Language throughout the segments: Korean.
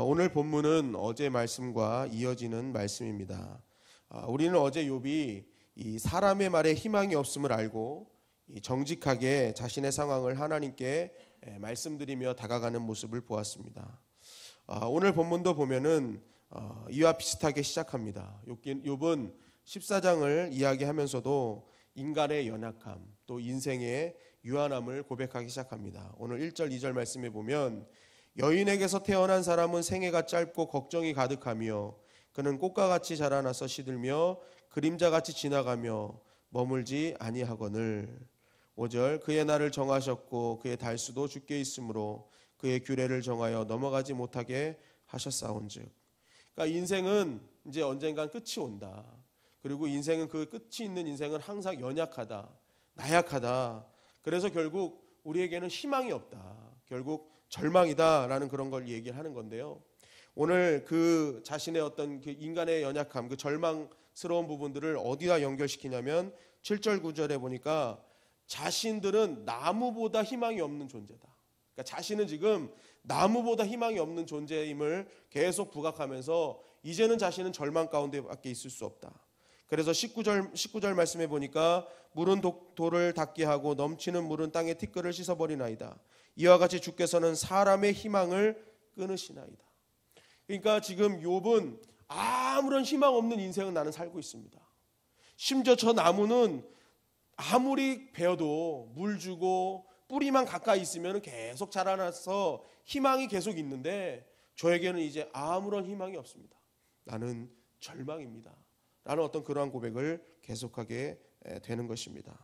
오늘 본문은 어제 말씀과 이어지는 말씀입니다. 우리는 어제 욥이 이 사람의 말에 희망이 없음을 알고 정직하게 자신의 상황을 하나님께 말씀드리며 다가가는 모습을 보았습니다. 오늘 본문도 보면은 이와 비슷하게 시작합니다. 욥은 14장을 이야기하면서도 인간의 연약함, 또 인생의 유한함을 고백하기 시작합니다. 오늘 1절, 2절 말씀에 보면 여인에게서 태어난 사람은 생애가 짧고 걱정이 가득하며 그는 꽃과 같이 자라나서 시들며 그림자같이 지나가며 머물지 아니하거늘. 5절 그의 날을 정하셨고 그의 달수도 주께 있으므로 그의 규례를 정하여 넘어가지 못하게 하셨사온즉. 그러니까 인생은 이제 언젠간 끝이 온다. 그리고 인생은 그 끝이 있는 인생은 항상 연약하다, 나약하다. 그래서 결국 우리에게는 희망이 없다. 결국 절망이다라는 그런 걸 얘기를 하는 건데요. 오늘 그 자신의 어떤 그 인간의 연약함, 그 절망스러운 부분들을 어디다 연결시키냐면 7절 9절에 보니까 자신들은 나무보다 희망이 없는 존재다. 그러니까 자신은 지금 나무보다 희망이 없는 존재임을 계속 부각하면서 이제는 자신은 절망 가운데밖에 있을 수 없다. 그래서 19절 말씀해 보니까 물은 돌을 닿게 하고 넘치는 물은 땅의 티끌을 씻어버리나이다. 이와 같이 주께서는 사람의 희망을 끊으시나이다. 그러니까 지금 욥은 아무런 희망 없는 인생을 나는 살고 있습니다. 심지어 저 나무는 아무리 베어도 물 주고 뿌리만 가까이 있으면 계속 자라나서 희망이 계속 있는데 저에게는 이제 아무런 희망이 없습니다. 나는 절망입니다. 라는 어떤 그러한 고백을 계속하게 되는 것입니다.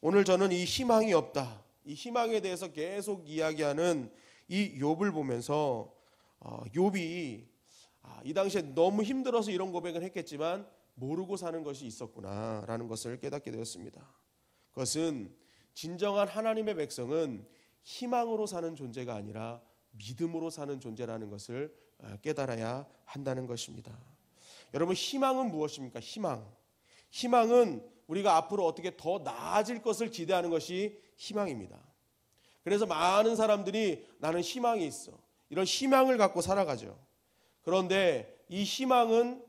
오늘 저는 이 희망이 없다, 이 희망에 대해서 계속 이야기하는 이 욥을 보면서 욥이 이 당시에 너무 힘들어서 이런 고백을 했겠지만 모르고 사는 것이 있었구나라는 것을 깨닫게 되었습니다. 그것은 진정한 하나님의 백성은 희망으로 사는 존재가 아니라 믿음으로 사는 존재라는 것을 깨달아야 한다는 것입니다. 여러분, 희망은 무엇입니까? 희망은 우리가 앞으로 어떻게 더 나아질 것을 기대하는 것이 희망입니다. 그래서 많은 사람들이 나는 희망이 있어, 이런 희망을 갖고 살아가죠. 그런데 이 희망은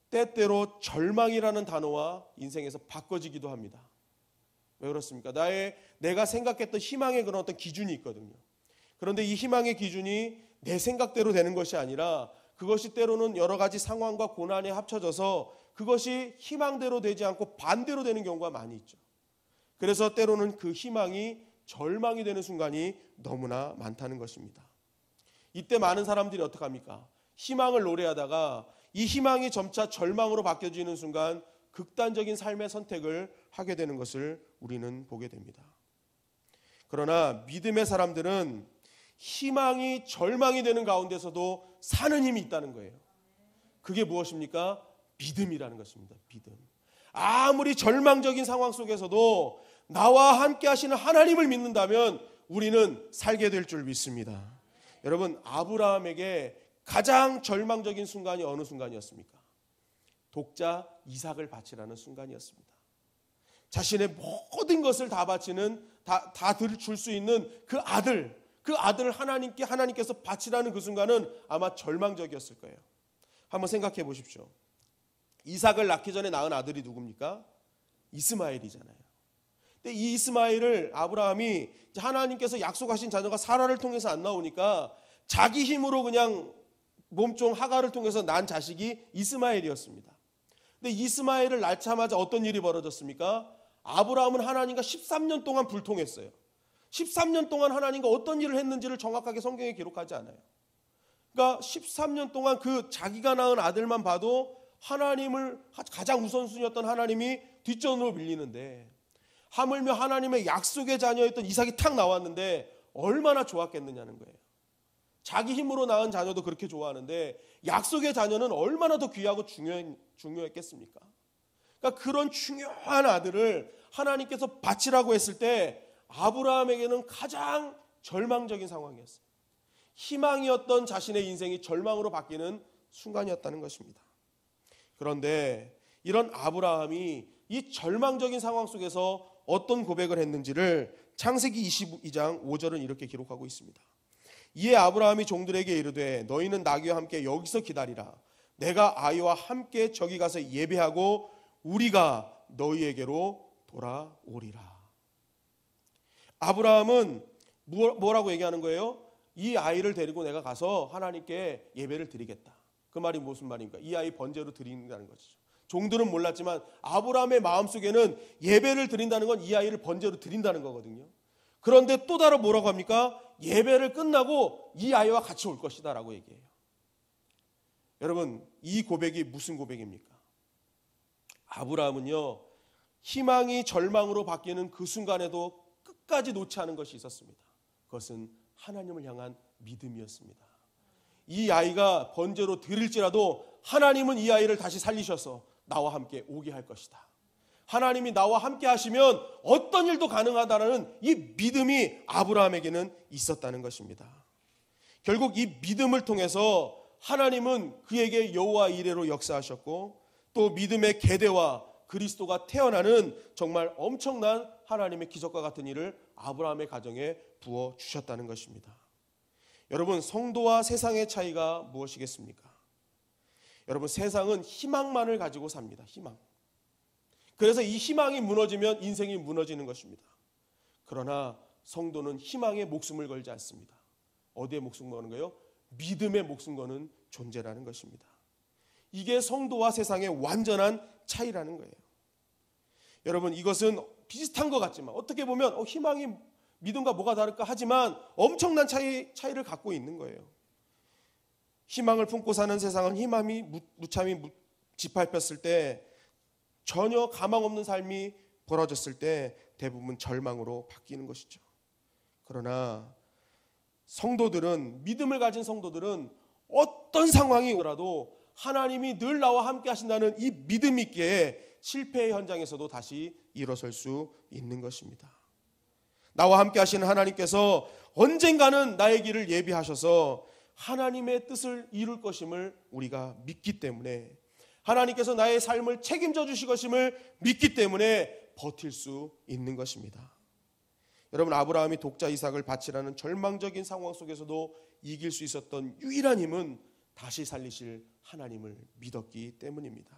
때때로 절망이라는 단어와 인생에서 바꿔지기도 합니다. 왜 그렇습니까? 내가 생각했던 희망의 그런 어떤 기준이 있거든요. 그런데 이 희망의 기준이 내 생각대로 되는 것이 아니라 그것이 때로는 여러 가지 상황과 고난에 합쳐져서 그것이 희망대로 되지 않고 반대로 되는 경우가 많이 있죠. 그래서 때로는 그 희망이 절망이 되는 순간이 너무나 많다는 것입니다. 이때 많은 사람들이 어떻게 합니까? 희망을 노래하다가 이 희망이 점차 절망으로 바뀌어지는 순간 극단적인 삶의 선택을 하게 되는 것을 우리는 보게 됩니다. 그러나 믿음의 사람들은 희망이 절망이 되는 가운데서도 사는 힘이 있다는 거예요. 그게 무엇입니까? 믿음이라는 것입니다. 믿음. 아무리 절망적인 상황 속에서도 나와 함께 하시는 하나님을 믿는다면 우리는 살게 될 줄 믿습니다. 여러분, 아브라함에게 가장 절망적인 순간이 어느 순간이었습니까? 독자 이삭을 바치라는 순간이었습니다. 자신의 모든 것을 다 바치는, 다 줄 수 있는 그 아들을 하나님께서 바치라는 그 순간은 아마 절망적이었을 거예요. 한번 생각해 보십시오. 이삭을 낳기 전에 낳은 아들이 누굽니까? 이스마엘이잖아요. 근데 이 이스마엘을 아브라함이 하나님께서 약속하신 자녀가 사라를 통해서 안 나오니까 자기 힘으로 그냥 몸종 하갈을 통해서 낳은 자식이 이스마엘이었습니다. 근데 이스마엘을 낳자마자 어떤 일이 벌어졌습니까? 아브라함은 하나님과 13년 동안 불통했어요. 13년 동안 하나님과 어떤 일을 했는지를 정확하게 성경에 기록하지 않아요. 그러니까 13년 동안 그 자기가 낳은 아들만 봐도 하나님을 가장 우선순위였던 하나님이 뒷전으로 밀리는데, 하물며 하나님의 약속의 자녀였던 이삭이 탁 나왔는데 얼마나 좋았겠느냐는 거예요. 자기 힘으로 낳은 자녀도 그렇게 좋아하는데 약속의 자녀는 얼마나 더 귀하고 중요했겠습니까? 그러니까 그런 중요한 아들을 하나님께서 바치라고 했을 때 아브라함에게는 가장 절망적인 상황이었어요. 희망이었던 자신의 인생이 절망으로 바뀌는 순간이었다는 것입니다. 그런데 이런 아브라함이 이 절망적인 상황 속에서 어떤 고백을 했는지를 창세기 22장 5절은 이렇게 기록하고 있습니다. 이에 아브라함이 종들에게 이르되 너희는 나귀와 함께 여기서 기다리라. 내가 아이와 함께 저기 가서 예배하고 우리가 너희에게로 돌아오리라. 아브라함은 뭐라고 얘기하는 거예요? 이 아이를 데리고 내가 가서 하나님께 예배를 드리겠다. 그 말이 무슨 말입니까? 이 아이 번제로 드린다는 것이죠. 종들은 몰랐지만 아브라함의 마음속에는 예배를 드린다는 건 이 아이를 번제로 드린다는 거거든요. 그런데 또 다른 뭐라고 합니까? 예배를 끝나고 이 아이와 같이 올 것이다 라고 얘기해요. 여러분, 이 고백이 무슨 고백입니까? 아브라함은요, 희망이 절망으로 바뀌는 그 순간에도 끝까지 놓지 않은 것이 있었습니다. 그것은 하나님을 향한 믿음이었습니다. 이 아이가 번제로 드릴지라도 하나님은 이 아이를 다시 살리셔서 나와 함께 오게 할 것이다. 하나님이 나와 함께 하시면 어떤 일도 가능하다는 이 믿음이 아브라함에게는 있었다는 것입니다. 결국 이 믿음을 통해서 하나님은 그에게 여호와 이레로 역사하셨고 또 믿음의 계대와 그리스도가 태어나는 정말 엄청난 하나님의 기적과 같은 일을 아브라함의 가정에 부어 주셨다는 것입니다. 여러분, 성도와 세상의 차이가 무엇이겠습니까? 여러분, 세상은 희망만을 가지고 삽니다. 희망. 그래서 이 희망이 무너지면 인생이 무너지는 것입니다. 그러나 성도는 희망에 목숨을 걸지 않습니다. 어디에 목숨 거는 거예요? 믿음에 목숨 거는 존재라는 것입니다. 이게 성도와 세상의 완전한 차이라는 거예요. 여러분, 이것은 비슷한 것 같지만 어떻게 보면 희망이 믿음과 뭐가 다를까 하지만 엄청난 차이를 갖고 있는 거예요. 희망을 품고 사는 세상은 희망이 무참히 짓밟혔을 때, 전혀 가망 없는 삶이 벌어졌을 때 대부분 절망으로 바뀌는 것이죠. 그러나 성도들은, 믿음을 가진 성도들은 어떤 상황이 오더라도 하나님이 늘 나와 함께 하신다는 이 믿음 있기에 실패의 현장에서도 다시 일어설 수 있는 것입니다. 나와 함께 하시는 하나님께서 언젠가는 나의 길을 예비하셔서 하나님의 뜻을 이룰 것임을 우리가 믿기 때문에, 하나님께서 나의 삶을 책임져 주실 것임을 믿기 때문에 버틸 수 있는 것입니다. 여러분, 아브라함이 독자 이삭을 바치라는 절망적인 상황 속에서도 이길 수 있었던 유일한 힘은 다시 살리실 하나님을 믿었기 때문입니다.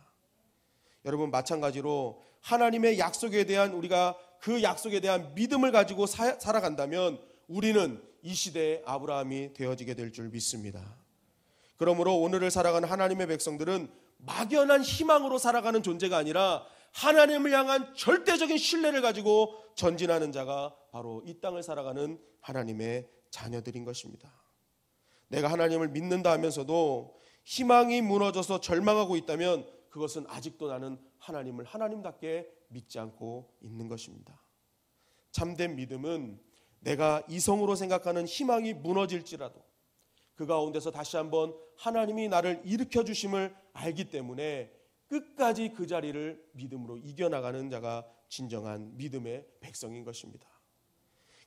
여러분, 마찬가지로 하나님의 약속에 대한, 우리가 그 약속에 대한 믿음을 가지고 살아간다면 우리는 이 시대의 아브라함이 되어지게 될 줄 믿습니다. 그러므로 오늘을 살아가는 하나님의 백성들은 막연한 희망으로 살아가는 존재가 아니라 하나님을 향한 절대적인 신뢰를 가지고 전진하는 자가 바로 이 땅을 살아가는 하나님의 자녀들인 것입니다. 내가 하나님을 믿는다 하면서도 희망이 무너져서 절망하고 있다면 그것은 아직도 나는 하나님을 하나님답게 믿지 않고 있는 것입니다. 참된 믿음은 내가 이성으로 생각하는 희망이 무너질지라도 그 가운데서 다시 한번 하나님이 나를 일으켜 주심을 알기 때문에 끝까지 그 자리를 믿음으로 이겨나가는 자가 진정한 믿음의 백성인 것입니다.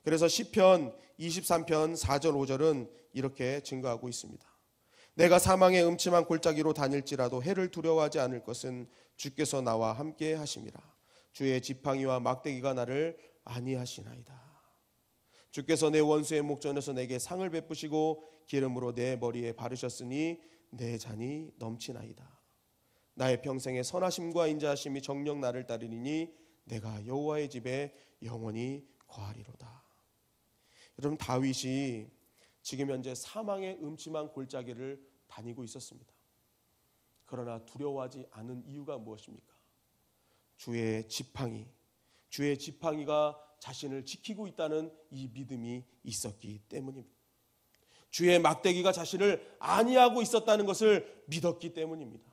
그래서 시편 23편 4절 5절은 이렇게 증거하고 있습니다. 내가 사망의 음침한 골짜기로 다닐지라도 해를 두려워하지 않을 것은 주께서 나와 함께 하심이라. 주의 지팡이와 막대기가 나를 안위하시나이다. 주께서 내 원수의 목전에서 내게 상을 베푸시고 기름으로 내 머리에 바르셨으니 내 잔이 넘치나이다. 나의 평생의 선하심과 인자하심이 정녕 나를 따르리니 내가 여호와의 집에 영원히 거하리로다. 여러분, 다윗이 지금 현재 사망의 음침한 골짜기를 다니고 있었습니다. 그러나 두려워하지 않은 이유가 무엇입니까? 주의 지팡이가 자신을 지키고 있다는 이 믿음이 있었기 때문입니다. 주의 막대기가 자신을 안위하고 있었다는 것을 믿었기 때문입니다.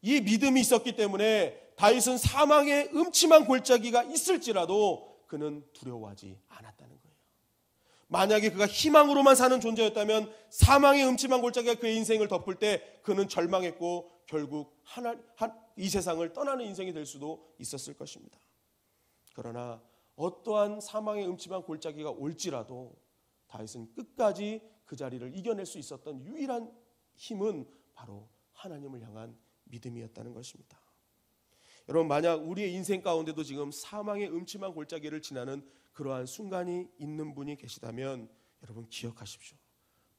이 믿음이 있었기 때문에 다윗은 사망의 음침한 골짜기가 있을지라도 그는 두려워하지 않았다는 거예요. 만약에 그가 희망으로만 사는 존재였다면 사망의 음침한 골짜기가 그의 인생을 덮을 때 그는 절망했고 결국 이 세상을 떠나는 인생이 될 수도 있었을 것입니다. 그러나 어떠한 사망의 음침한 골짜기가 올지라도 다윗은 끝까지 그 자리를 이겨낼 수 있었던 유일한 힘은 바로 하나님을 향한 믿음이었다는 것입니다. 여러분, 만약 우리의 인생 가운데도 지금 사망의 음침한 골짜기를 지나는 그러한 순간이 있는 분이 계시다면 여러분 기억하십시오.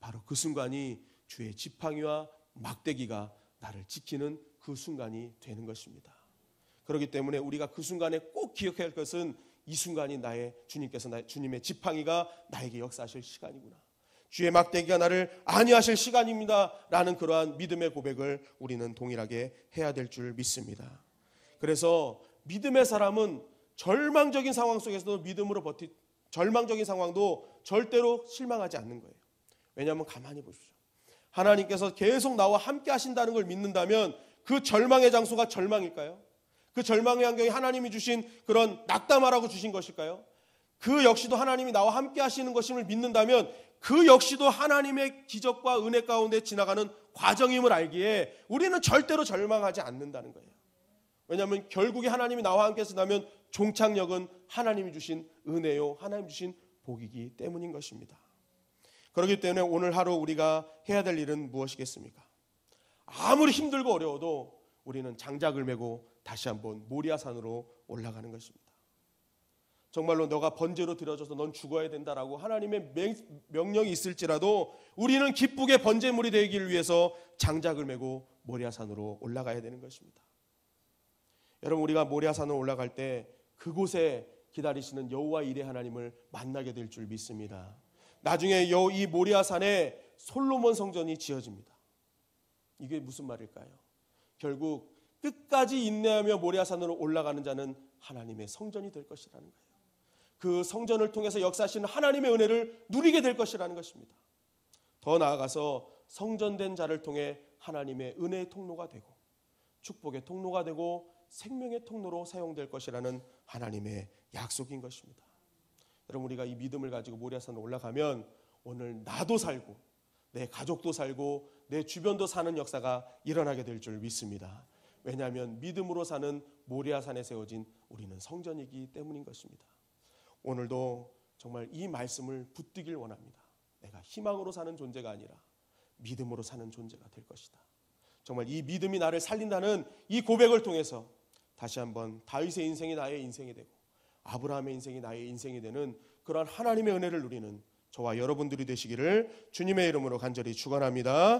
바로 그 순간이 주의 지팡이와 막대기가 나를 지키는 그 순간이 되는 것입니다. 그렇기 때문에 우리가 그 순간에 꼭 기억해야 할 것은 이 순간이 주님의 지팡이가 나에게 역사하실 시간이구나. 주의 막대기가 나를 안위하실 시간입니다. 라는 그러한 믿음의 고백을 우리는 동일하게 해야 될 줄 믿습니다. 그래서 믿음의 사람은 절망적인 상황 속에서도 믿음으로 절망적인 상황도 절대로 실망하지 않는 거예요. 왜냐하면 가만히 보십시오. 하나님께서 계속 나와 함께 하신다는 걸 믿는다면 그 절망의 장소가 절망일까요? 그 절망의 환경이 하나님이 주신 그런 낙담하라고 주신 것일까요? 그 역시도 하나님이 나와 함께 하시는 것임을 믿는다면 그 역시도 하나님의 기적과 은혜 가운데 지나가는 과정임을 알기에 우리는 절대로 절망하지 않는다는 거예요. 왜냐하면 결국에 하나님이 나와 함께 하신다면 종착역은 하나님이 주신 은혜요, 하나님이 주신 복이기 때문인 것입니다. 그렇기 때문에 오늘 하루 우리가 해야 될 일은 무엇이겠습니까? 아무리 힘들고 어려워도 우리는 장작을 메고 다시 한번 모리아산으로 올라가는 것입니다. 정말로 너가 번제로 드려져서 넌 죽어야 된다라고 하나님의 명령이 있을지라도 우리는 기쁘게 번제물이 되기를 위해서 장작을 메고 모리아산으로 올라가야 되는 것입니다. 여러분, 우리가 모리아산으로 올라갈 때 그곳에 기다리시는 여호와 이레 하나님을 만나게 될 줄 믿습니다. 나중에 이 모리아산에 솔로몬 성전이 지어집니다. 이게 무슨 말일까요? 결국 끝까지 인내하며 모리아산으로 올라가는 자는 하나님의 성전이 될 것이라는 거예요. 그 성전을 통해서 역사하시는 하나님의 은혜를 누리게 될 것이라는 것입니다. 더 나아가서 성전된 자를 통해 하나님의 은혜의 통로가 되고 축복의 통로가 되고 생명의 통로로 사용될 것이라는 하나님의 약속인 것입니다. 여러분, 우리가 이 믿음을 가지고 모리아산으로 올라가면 오늘 나도 살고 내 가족도 살고 내 주변도 사는 역사가 일어나게 될 줄 믿습니다. 왜냐하면 믿음으로 사는 모리아산에 세워진 우리는 성전이기 때문인 것입니다. 오늘도 정말 이 말씀을 붙들길 원합니다. 내가 희망으로 사는 존재가 아니라 믿음으로 사는 존재가 될 것이다. 정말 이 믿음이 나를 살린다는 이 고백을 통해서 다시 한번 다윗의 인생이 나의 인생이 되고 아브라함의 인생이 나의 인생이 되는 그러한 하나님의 은혜를 누리는 저와 여러분들이 되시기를 주님의 이름으로 간절히 축원합니다.